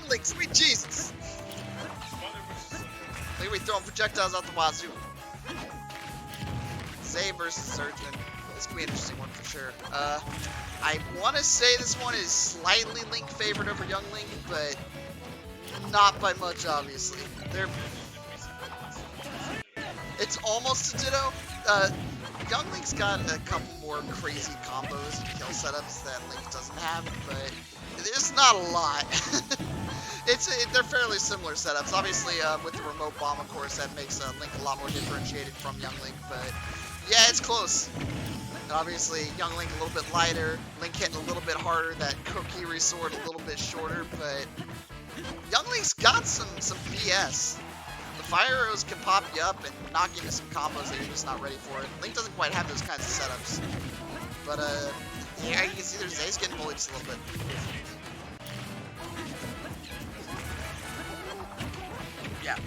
Link, sweet Jesus! Look at me throwing projectiles out the wazoo. Zay versus Z3rg3m3n. This could be an interesting one for sure. I want to say this one is slightly Link favored over Young Link, but not by much, obviously. It's almost a ditto. Young Link's got a couple more crazy combos and kill setups that Link doesn't have, but there's not a lot. They're fairly similar setups. Obviously, with the remote bomb, of course, that makes Link a lot more differentiated from Young Link, but yeah, it's close. And obviously, Young Link a little bit lighter, Link hitting a little bit harder, that Kokiri sword a little bit shorter, but Young Link's got some BS. The fire arrows can pop you up and knock you into some combos that you're just not ready for. Link doesn't quite have those kinds of setups. But, yeah, you can see there's Zay's getting bullied just a little bit. Yeah.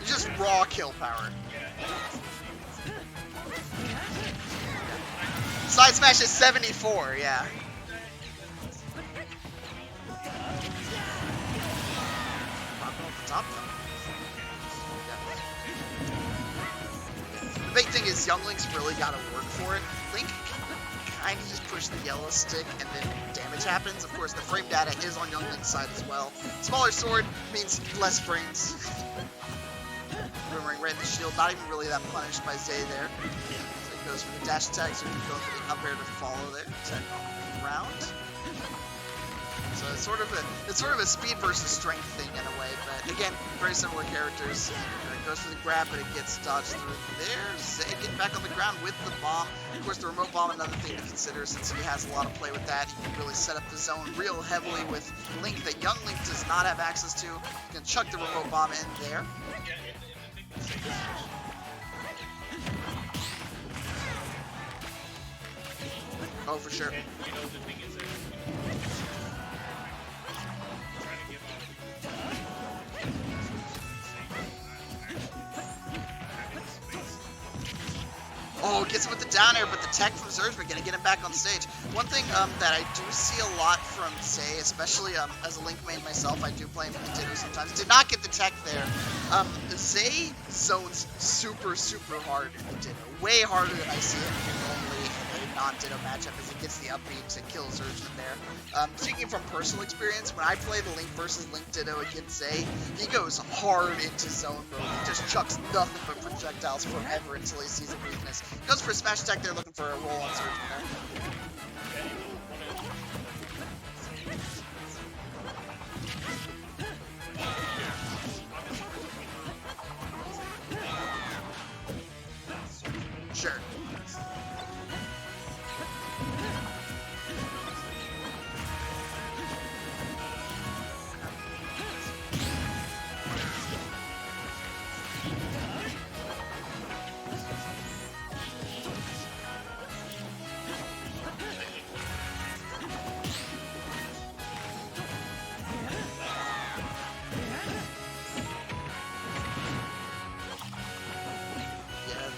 It's just raw kill power. Side smash is 74, yeah. Top though. The big thing is Young Link's really got to work for it. Link kind of just push the yellow stick and then damage happens. Of course, the frame data is on Young Link's side as well. Smaller sword means less frames. Boomerang right in the shield, not even really that punished by Zay there. So he goes for the dash attack, so he can go for the up air to follow there. Attack on the ground. So it's sort of a speed versus strength thing in a way, but again, very similar characters. It goes for the grab, but it gets dodged through there. Zay getting back on the ground with the bomb. Of course, the remote bomb, another thing to consider since he has a lot of play with that. He can really set up the zone real heavily with Link that Young Link does not have access to. He can chuck the remote bomb in there. Oh, for sure. Oh, gets him with the down air, but the tech from Z3rg3m3n gonna get him back on stage. One thing that I do see a lot from Zay, especially as a Link main myself, I do play him in the Ditto sometimes. Did not get the tech there. Zay zones super hard in the Ditto. Way harder than I see him normally in a non-Ditto matchup as he gets the upbeat to kill Z3rg3m3n there. Speaking from personal experience, when I play the Link versus Link Ditto against Zay, he goes hard into zone mode. He just chucks nothing but projectiles forever until he sees a weakness. Goes for a smash attack there, looking for a roll on Z3rg3m3n there. Sure.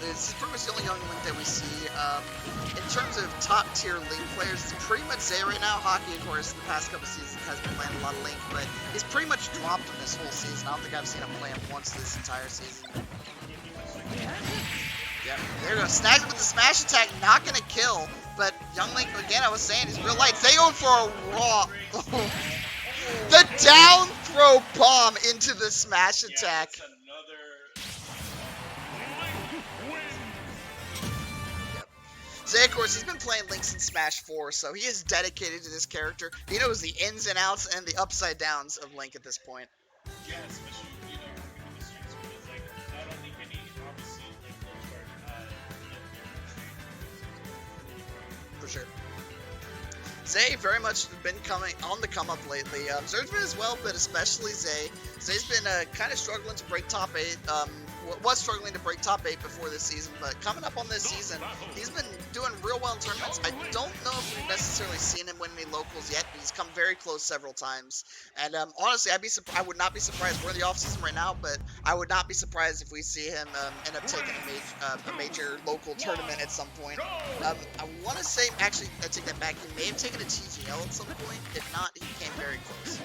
This is pretty much the only Young Link that we see. In terms of top-tier Link players, it's pretty much Zay right now. Hockey, of course, the past couple seasons has been playing a lot of Link, but he's pretty much dropped him this whole season. I don't think I've seen him play him once this entire season. Yeah, there you go. Snags him with the smash attack, not gonna kill, but Young Link, again, I was saying, he's real light. They going for a raw... The down throw bomb into the smash attack. Zay, of course, he's been playing Link since Smash 4, so he is dedicated to this character. He knows the ins and outs and the upside downs of Link at this point. Yeah, especially, in the streets, because, like, I don't think any, obviously, like, for sure. Zay very much been coming on the come up lately. Z3rg3m3n as well, but especially Zay. Zay's been kind of struggling to break top 8. Was struggling to break top 8 before this season, but coming up on this season, he's been doing real well in tournaments. I don't know if we've necessarily seen him win any locals yet, but he's come very close several times. And honestly, I would not be surprised. We're in the off season right now, but I would not be surprised if we see him end up taking a major local tournament at some point. I want to say, actually, I take that back. He may have taken a TGL at some point. If not, he came very close.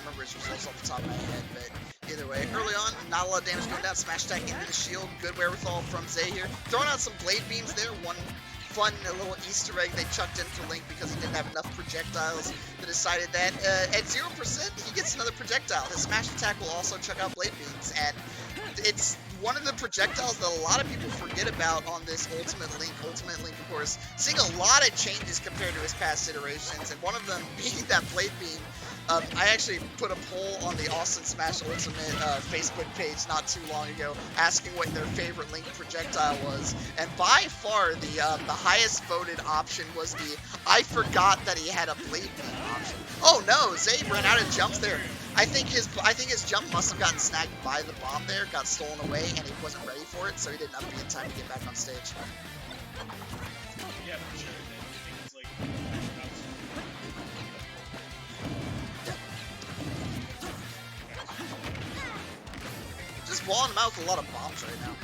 remember his results off the top of my head, but either way, early on, not a lot of damage going down. Smash attack into the shield. Good wherewithal from Zay here. Throwing out some blade beams there. One fun little Easter egg they chucked in for Link because he didn't have enough projectiles. They decided that at 0%, he gets another projectile. His smash attack will also chuck out blade beams, and it's one of the projectiles that a lot of people forget about on this Ultimate Link. Ultimate Link, of course, seeing a lot of changes compared to his past iterations, and one of them being that blade beam. I actually put a poll on the Austin Smash Ultimate Facebook page not too long ago, asking what their favorite Link projectile was, and by far the highest voted option was the "I forgot that he had a blade beam" option. Oh no, Zay ran out of jumps there. I think his jump must have gotten snagged by the bomb there, got stolen away, and he wasn't ready for it, so he didn't up B in time to get back on stage. Yeah, for sure. I think it's like just walling him out with a lot of bombs right now.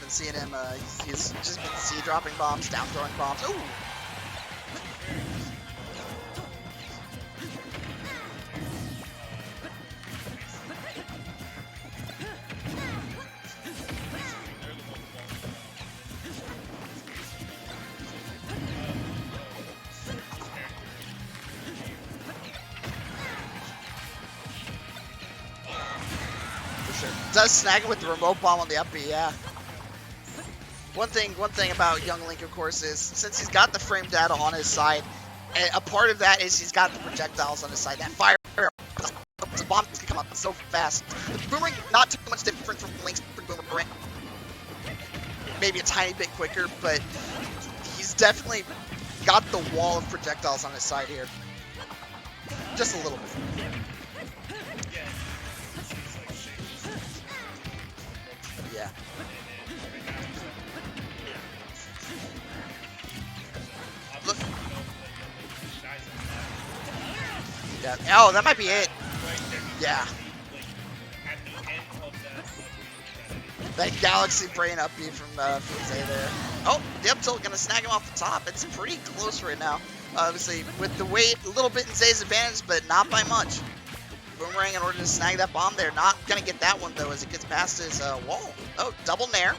Been seeing him, he's just been C-dropping bombs, down-throwing bombs. Ooh! Does snag it with the remote bomb on the up B, yeah. One thing about young Link, of course, is since he's got the frame data on his side, a part of that is he's got the projectiles on his side. That fire, the bombs can come up so fast. The boomerang not too much different from Link's boomerang. Maybe a tiny bit quicker, but he's definitely got the wall of projectiles on his side here. Just a little bit. Yeah. Look. Yeah. Oh, that might be it. Yeah. That Galaxy Brain up B from Zay there. Oh, the up tilt gonna snag him off the top. It's pretty close right now. Obviously, with the weight, a little bit in Zay's advantage, but not by much. Boomerang in order to snag that bomb there. Not gonna get that one though as it gets past his wall. Oh, double nair.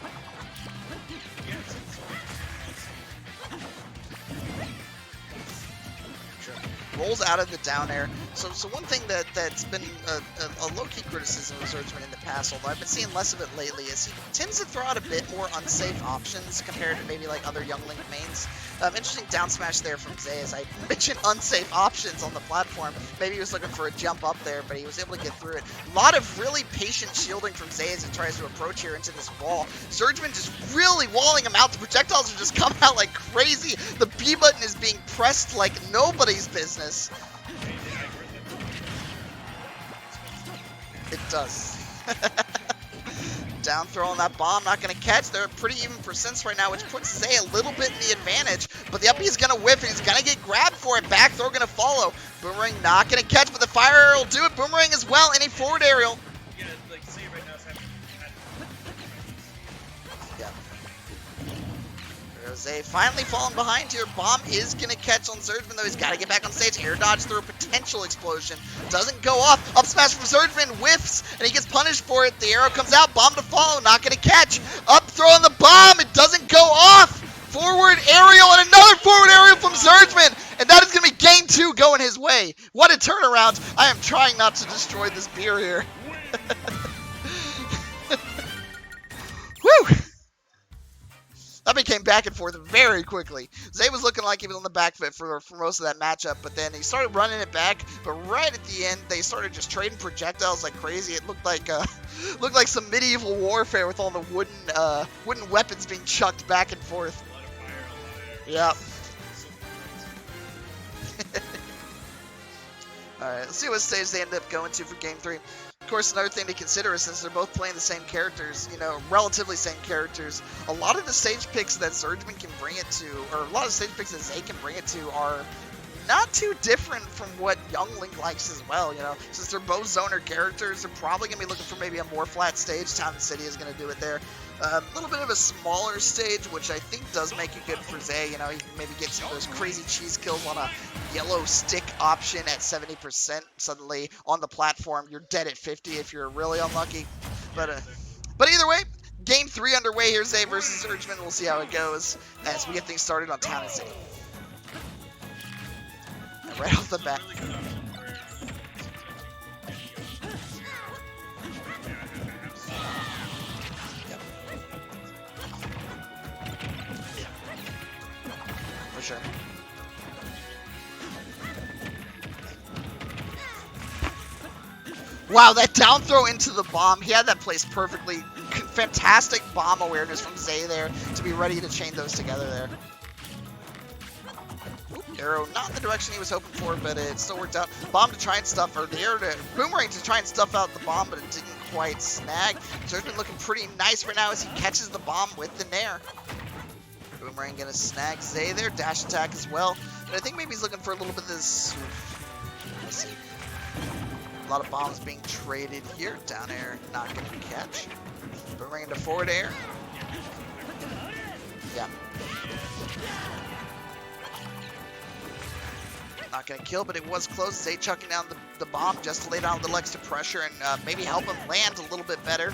Rolls out of the down air. So one thing that's been a low-key criticism of Z3rg3m3n in the past, although I've been seeing less of it lately, is he tends to throw out a bit more unsafe options compared to maybe like other young Link mains. Interesting down smash there from Zay, as I mentioned unsafe options on the platform. Maybe he was looking for a jump up there, but he was able to get through it. A lot of really patient shielding from Zay as he tries to approach here into this wall. Z3rg3m3n just really walling him out. The projectiles are just coming out like crazy. The B button is being pressed like nobody's business. It does. Down throw on that bomb, not going to catch. They're pretty even percents right now, which puts Zay a little bit in the advantage. But the up B is going to whiff, and he's going to get grabbed for it. Back throw going to follow. Boomerang not going to catch, but the fire aerial will do it. Boomerang as well, and a forward aerial. Yeah, like Zay right now is having. Yeah. Zay finally falling behind here. Bomb is going to catch on Z3rg3m3n, though he's got to get back on stage. Air dodge through a potential explosion. Doesn't go off. Up smash from Z3rg3m3n. Whiffs, and he gets punished for it. The arrow comes out. Bomb to follow. Not going to catch. Up throw on the bomb. It doesn't go off. Forward aerial, and another forward aerial from Z3rg3m3n. And that is going to be game 2 going his way. What a turnaround. I am trying not to destroy this beer here. Whew. That became back and forth very quickly. Zay was looking like he was on the back foot for most of that matchup, but then he started running it back. But right at the end, they started just trading projectiles like crazy. It looked like some medieval warfare with all the wooden weapons being chucked back and forth. Yeah. All right, let's see what stage they end up going to for game 3. Of course, another thing to consider is since they're both playing the same characters, you know, relatively same characters, a lot of the stage picks that Z3rg3m3n can bring it to, or a lot of the stage picks that Zay can bring it to are not too different from what Young Link likes as well, you know. Since they're both zoner characters, they're probably going to be looking for maybe a more flat stage. Town and City is going to do it there. A little bit of a smaller stage, which I think does make it good for Zay. You know, he can maybe get some of those crazy cheese kills on a yellow stick option at 70%. Suddenly, on the platform, you're dead at 50 if you're really unlucky. But either way, Game 3 underway here, Zay versus Z3rg3m3n. We'll see how it goes as we get things started on Town and City. Right off the bat. Yep. For sure. Wow, that down throw into the bomb. He had that placed perfectly. Fantastic bomb awareness from Zay there to be ready to chain those together there. Arrow not in the direction he was hoping for, but it still worked out. Bomb to try and stuff, or the arrow to boomerang to try and stuff out the bomb, but it didn't quite snag. Z3rg3m3n looking pretty nice right now as he catches the bomb with the nair. Boomerang gonna snag Zay there, dash attack as well. But I think maybe he's looking for a little bit of this. Let's see. A lot of bombs being traded here. Down air not gonna catch. Boomerang into forward air. Yeah. Not going to kill, but it was close. Zay chucking down the bomb just to lay down the legs to pressure and maybe help him land a little bit better.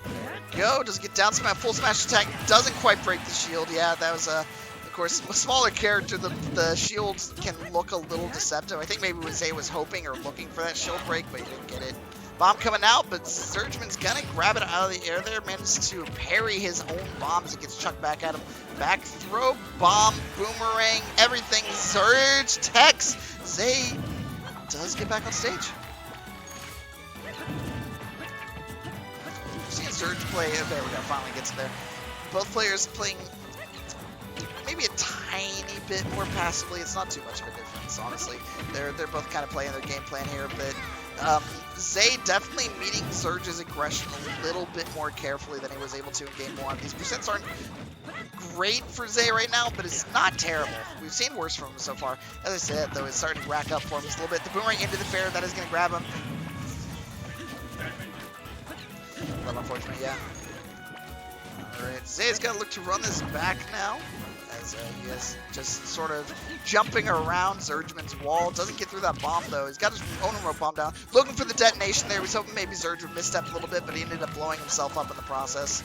There we go. Does get down smash, full smash attack. Doesn't quite break the shield. Yeah, that was of course, a smaller character. The shields can look a little deceptive. I think maybe Zay was hoping or looking for that shield break, but he didn't get it. Bomb coming out, but Z3rg3m3n's gonna grab it out of the air there. Manages to parry his own bomb as it gets chucked back at him. Back throw, bomb, boomerang, everything. Surge, Tex. Zay does get back on stage. We're seeing Surge play. There we go, finally gets there. Both players playing maybe a tiny bit more passively. It's not too much of a difference, honestly. They're both kind of playing their game plan here, but Zay definitely meeting Z3rg3m's aggression a little bit more carefully than he was able to in Game 1. These percents aren't great for Zay right now, but it's not terrible. We've seen worse from him so far. As I said, though, it's starting to rack up for him just a little bit. The boomerang into the fair, that is going to grab him. A little unfortunate, yeah. Alright, Zay's got to look to run this back now. As he is just sort of jumping around Z3rg3m's wall. Doesn't get through that bomb, though. He's got his own remote bomb down. Looking for the detonation there. He was hoping maybe Z3rg3m misstepped a little bit, but he ended up blowing himself up in the process.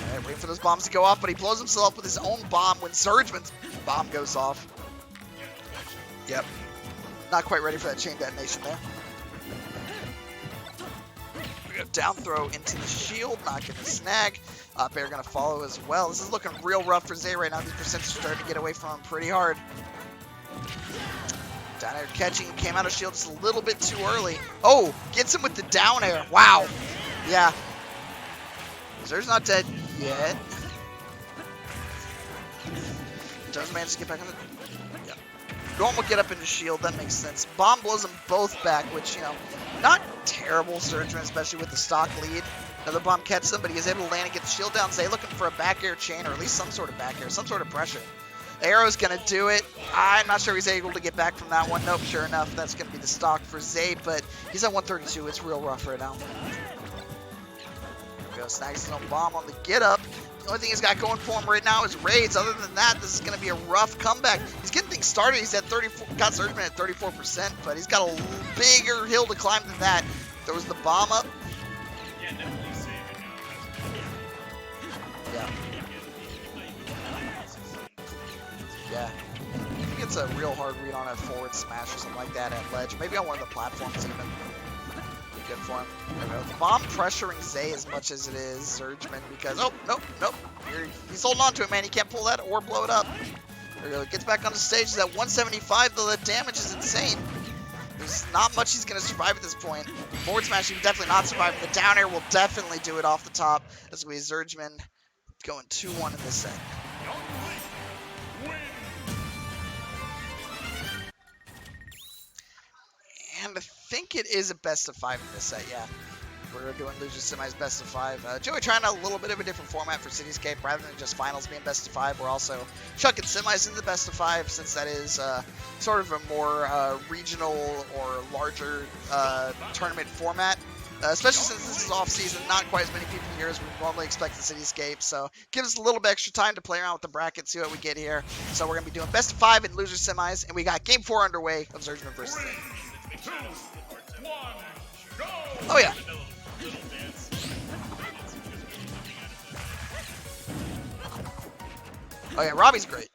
Alright, waiting for those bombs to go off, but he blows himself up with his own bomb when Z3rg3m's bomb goes off. Yep. Not quite ready for that chain detonation there. We go down throw into the shield. Not going to snag. Up air going to follow as well. This is looking real rough for Zay right now. These percents are starting to get away from him pretty hard. Down air catching. Came out of shield just a little bit too early. Oh, gets him with the down air. Wow. Yeah. Z3rg3m's not dead yet. Does manage to get back on the... Yeah. Normal get up into shield. That makes sense. Bomb blows them both back, which, you know, not terrible Z3rg3m, especially with the stock lead. Another bomb catches him, but he is able to land and get the shield down. Zay looking for a back air chain, or at least some sort of back air, some sort of pressure. The arrow's going to do it. I'm not sure he's able to get back from that one. Nope, sure enough, that's going to be the stock for Zay, but he's at 132. It's real rough right now. There we go, snags his own bomb on the get up. The only thing he's got going for him right now is raids. Other than that, this is going to be a rough comeback. He's getting things started. He's at 34, got Z3rg3m at 34%, but he's got a bigger hill to climb than that. Throws the bomb up. Yeah, definitely saving now. Yeah. Yeah. I think it's a real hard read on a forward smash or something like that at ledge. Maybe on one of the platforms even. Be good for him. There we go. The bomb pressuring Zay as much as it is Z3rg3m because... Oh, nope. He's holding on to it, man. He can't pull that or blow it up. There we go. Gets back on the stage. He's at 175, though. The damage is insane. There's not much he's going to survive at this point. Forward smash, he can definitely not survive. The down air will definitely do it off the top. As we Z3rg3m going 2-1 in this set. And I think it is a best of 5 in this set, yeah. We're doing Losers Semis best of 5. Joey trying out a little bit of a different format for Cityscape. Rather than just finals being best of 5, we're also chucking semis into the best of 5, since that is sort of a more regional or larger tournament format. Especially since this is off season, not quite as many people here as we normally expect in Cityscape. So give us a little bit extra time to play around with the bracket, see what we get here. So we're gonna be doing best of 5 and loser semis, and we got game 4 underway of Z3rg3m3n versus Z. 3, 2, 1, go! Oh yeah. Oh yeah, Robbie's great.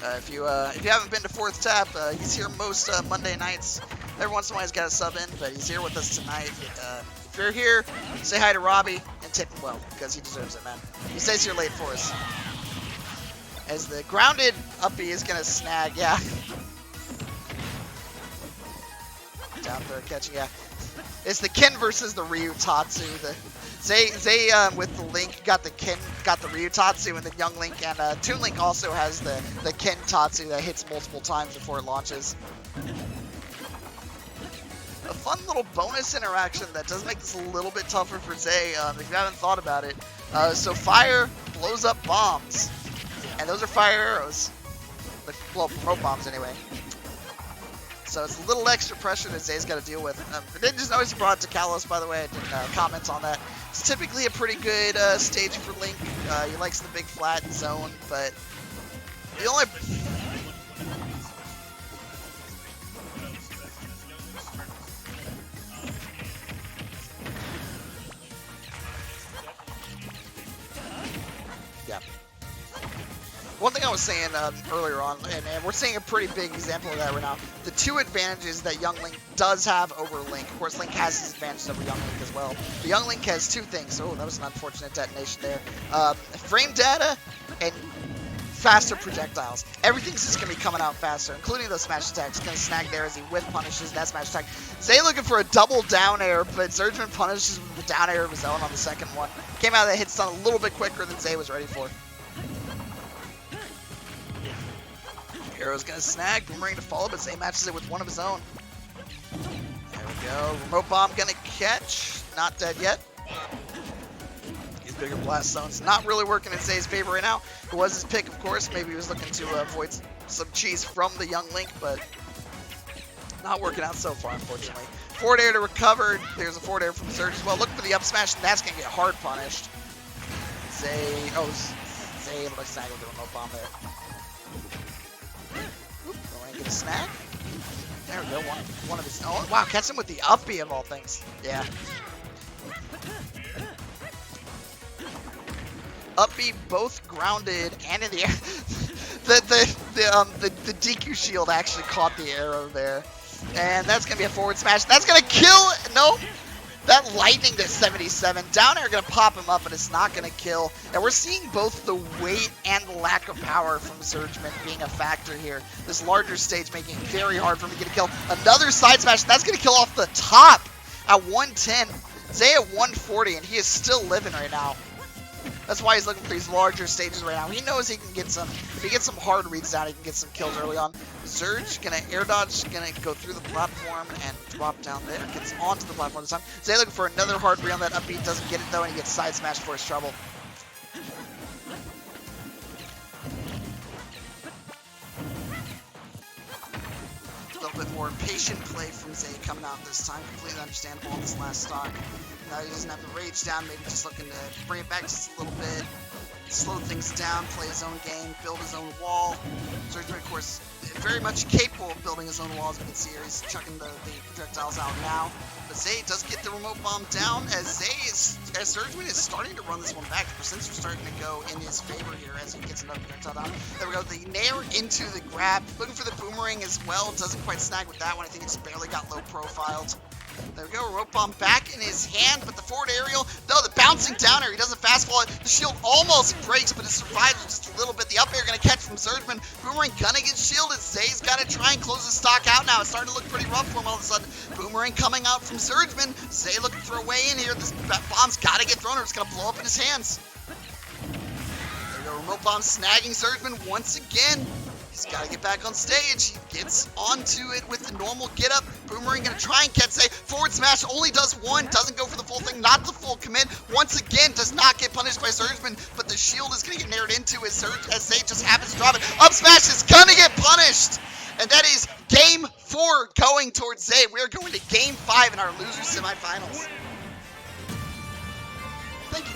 If you haven't been to 4th Tap, he's here most Monday nights. Every once in a while he's got a sub in, but he's here with us tonight. If you're here, say hi to Robbie and tip him well, because he deserves it, man. He stays here late for us. As the grounded uppy is gonna snag, yeah. Down throw catching, yeah. It's the Ken versus the Ryu Tatsu. The Zay with the Link got the Ryu Tatsu, and then Young Link and Toon Link also has the Ken Tatsu that hits multiple times before it launches. A fun little bonus interaction that does make this a little bit tougher for Zay, if you haven't thought about it. So fire blows up bombs, and those are fire arrows. Well, promote bombs anyway. So it's a little extra pressure that Zay's got to deal with. I didn't just notice he brought it to Kalos, by the way. I didn't comment on that. It's typically a pretty good stage for Link. He likes the big flat zone, but the only... Yeah. One thing I was saying earlier on, and we're seeing a pretty big example of that right now, the two advantages that Young Link does have over Link. Of course, Link has his advantages over Young Link as well. But Young Link has two things. Oh, that was an unfortunate detonation there. Frame data and faster projectiles. Everything's just going to be coming out faster, including those smash attacks. Going to snag there as he whiff punishes that smash attack. Zay looking for a double down air, but Z3rg3m punishes with the down air of his own on the second one. Came out of that hit stun a little bit quicker than Zay was ready for. Arrow's gonna snag, Boomerang to follow, but Zay matches it with one of his own. There we go. Remote bomb gonna catch. Not dead yet. These bigger blast zones not really working in Zay's favor right now. It was his pick, of course. Maybe he was looking to avoid some cheese from the Young Link, but not working out so far, unfortunately. Forward air to recover. There's a forward air from Z3rg as well. Look for the up smash, and that's gonna get hard punished. Zay able to snag with the remote bomb there. Get a snag. There we go. One of his. Oh wow! Catch him with the uppy of all things. Yeah. Uppy both grounded and in the air. the DQ shield actually caught the arrow there, and that's gonna be a forward smash. That's gonna kill. No. That lightning to 77. Down air gonna pop him up, but it's not gonna kill. And we're seeing both the weight and the lack of power from Z3rg3m being a factor here. This larger stage making it very hard for him to get a kill. Another side smash, that's gonna kill off the top at 110. Zay at 140, and he is still living right now. That's why he's looking for these larger stages right now. He knows he can get some, if he gets some hard reads down, he can get some kills early on. Z3rg gonna air dodge, gonna go through the platform and drop down there. Gets onto the platform this time. Zay looking for another hard read on that upbeat, doesn't get it though, and he gets side smashed for his trouble. A little bit more patient play from Zay coming out this time. Completely understandable on this last stock. Now he doesn't have the rage down, maybe just looking to bring it back just a little bit, slow things down, play his own game, build his own wall. Z3rg3m, of course, very much capable of building his own wall, as we can see here. He's chucking the projectiles out now. But Zay does get the remote bomb down, as Z3rg3m is starting to run this one back. The percents are starting to go in his favor here as he gets another projectile down. There we go, the nair into the grab. Looking for the boomerang as well, doesn't quite snag with that one. I think it's barely got low profiled. There we go, remote bomb back in his hand, but the forward aerial, no, the bouncing down air, he doesn't fastball it. The shield almost breaks, but it survives just a little bit. The up air gonna catch from Z3rg3m. Boomerang gonna get shielded. Zay's gotta try and close the stock out now. It's starting to look pretty rough for him all of a sudden. Boomerang coming out from Z3rg3m. Zay looking for a way in here. This bomb's gotta get thrown or it's gonna blow up in his hands. There we go, remote bomb snagging Z3rg3m once again. He's got to get back on stage. He gets onto it with the normal get up. Boomerang gonna try and catch Zay. Forward smash only does one, doesn't go for the full thing, not the full commit. Once again, does not get punished by Surgeman, but the shield is gonna get nared into as Zay just happens to drop it. Up smash is gonna get punished! And that is game 4 going towards Zay. We're going to game 5 in our loser semifinals. Thank you.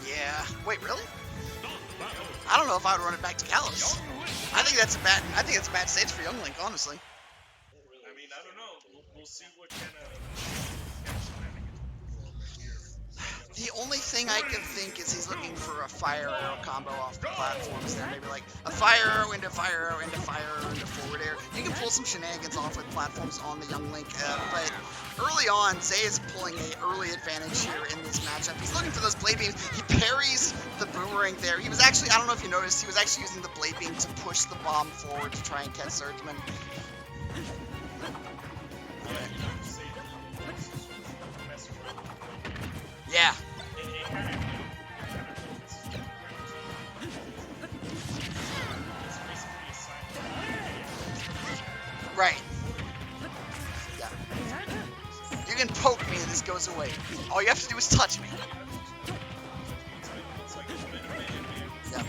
Yeah. Wait, really? I don't know if I would run it back to Kalos. I think that's a bad stage for Young Link, honestly. I mean, I don't know. We'll see what kind of The only thing I can think is he's looking for a fire arrow combo off the platforms there. Maybe like a fire arrow into fire arrow into fire arrow into forward air. You can pull some shenanigans off with platforms on the Young Link, but early on, Zay is pulling an early advantage here in this matchup. He's looking for those blade beams. He parries the boomerang there. He was actually, I don't know if you noticed, he was actually using the blade beam to push the bomb forward to try and catch Surgeman. Yeah. Right. Yeah. You can poke me and this goes away. All you have to do is touch me. Yeah.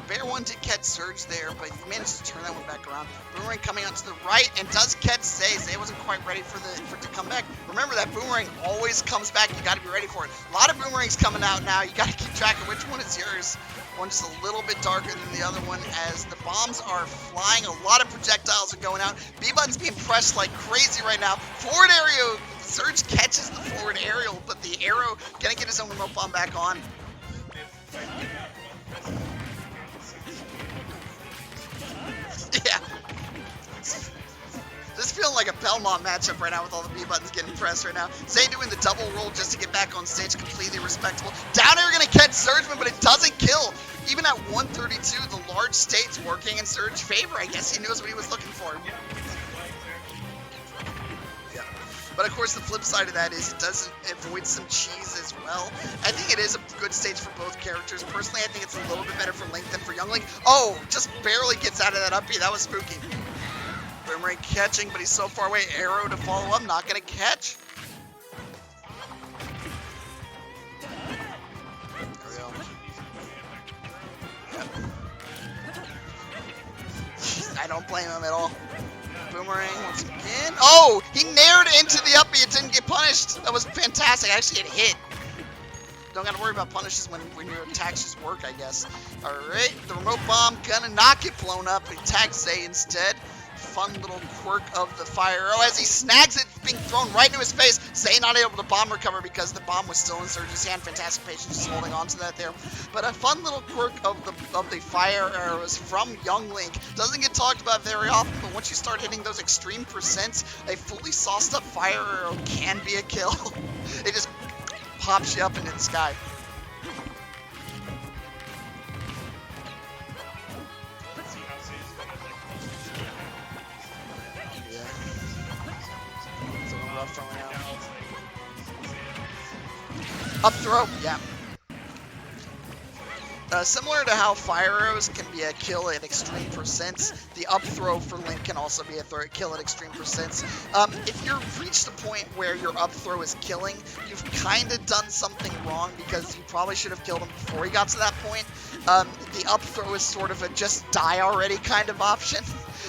Bear one did catch Surge there, but he managed to turn that one back around. Boomerang coming out to the right and does catch Zay. Zay wasn't quite ready for it to come back. Remember that Boomerang always comes back. You got to be ready for it. A lot of Boomerangs coming out now. You got to keep track of which one is yours. One's a little bit darker than the other one as the bombs are flying. A lot of projectiles are going out. B-Button's being pressed like crazy right now. Forward aerial. Surge catches the forward aerial, but the arrow gonna get his own remote bomb back on. Yeah. This is feeling like a Belmont matchup right now with all the B-Buttons getting pressed right now. Zay doing the double roll just to get back on stage, completely respectable. Down air gonna catch Surgeman, but it doesn't kill. Even at 132, the large state's working in Surge's favor. I guess he knows what he was looking for. Yeah. But of course, the flip side of that is it does avoid some cheese as well. I think it is a good stage for both characters. Personally, I think it's a little bit better for Link than for Young Link. Oh, just barely gets out of that up B. That was spooky. Boomerang catching, but he's so far away. Arrow to follow up, not gonna catch. There we go. Yep. I don't blame him at all. Boomerang once again. Oh, he nared into the up B. It didn't get punished. That was fantastic. Actually, it hit. Don't gotta worry about punishes when your attacks just work, I guess. Alright, the remote bomb gonna not get blown up. It tags Zay instead. Fun little quirk of the fire arrow as he snags it, being thrown right into his face. Zay not able to bomb recover because the bomb was still in Surge's hand. Fantastic patience, just holding on to that there. But a fun little quirk of the fire arrows from Young Link. Doesn't get talked about very often, but once you start hitting those extreme percents, a fully sauced up fire arrow can be a kill. It just pops you up into the sky. Up throw, yeah. Similar to how fire arrows can be a kill at extreme percents, the up throw for Link can also be a kill at extreme percents. If you've reached a point where your up throw is killing, you've kind of done something wrong because you probably should have killed him before he got to that point. The up throw is sort of a just die already kind of option.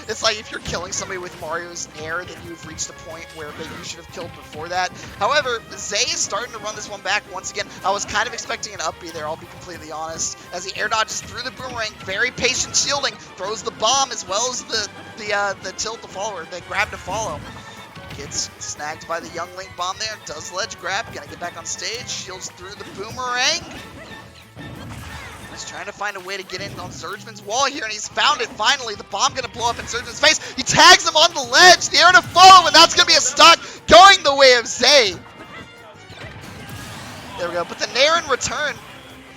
It's like if you're killing somebody with Mario's Air, then you've reached a point where maybe you should have killed before that. However, Zay is starting to run this one back once again. I was kind of expecting an up B there, I'll be completely honest. As he air dodges through the boomerang, very patient shielding, throws the bomb as well as the tilt to follow, or the grab to follow. Gets snagged by the Young Link bomb there, does ledge grab, gonna get back on stage, shields through the boomerang. He's trying to find a way to get in on Surgeman's wall here, and he's found it finally. The bomb gonna blow up in Surgeman's face. He tags him on the ledge. The air to follow, and that's gonna be a stock going the way of Zay. There we go. But the Nair in return,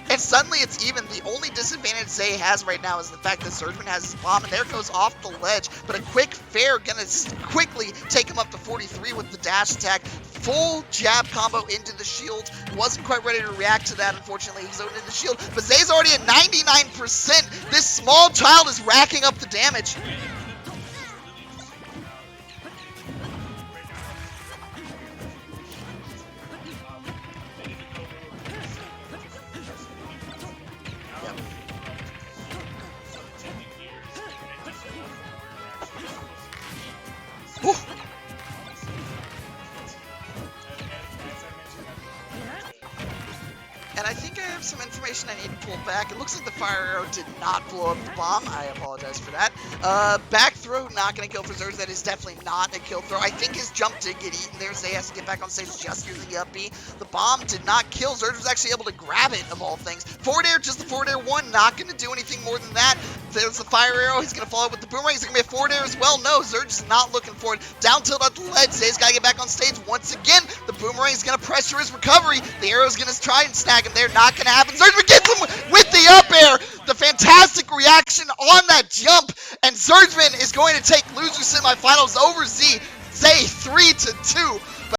and suddenly it's even. The only disadvantage Zay has right now is the fact that Z3rg3m has his bomb, and there goes off the ledge. But a quick fair gonna quickly take him up to 43 with the dash attack. Full jab combo into the shield. Wasn't quite ready to react to that, unfortunately. He's zoned into the shield. But Zay's already at 99%. This small child is racking up the damage. Whew. And I think I have some information I need to pull back. It looks like the fire arrow did not blow up the bomb. I apologize for that. Back throw, not going to kill for Z3rg3m. That is definitely not a kill throw. I think his jump did get eaten there. Zay has to get back on stage just using the up B. The bomb did not kill. Z3rg3m was actually able to grab it, of all things. Forward air, just the forward air one. Not going to do anything more than that. There's the fire arrow. He's going to follow up with the boomerang. Is it going to be a forward air as well? No, Z3rg3m is not looking for it. Down tilt at the ledge. Zay's got to get back on stage once again. The boomerang is going to pressure his recovery. The arrow's going to try and snag him there. Not going to happen. Z3rg3m gets him with the up air. The fantastic reaction on that jump. And Z3rg3m is going to take loser semifinals over Zay 3-2.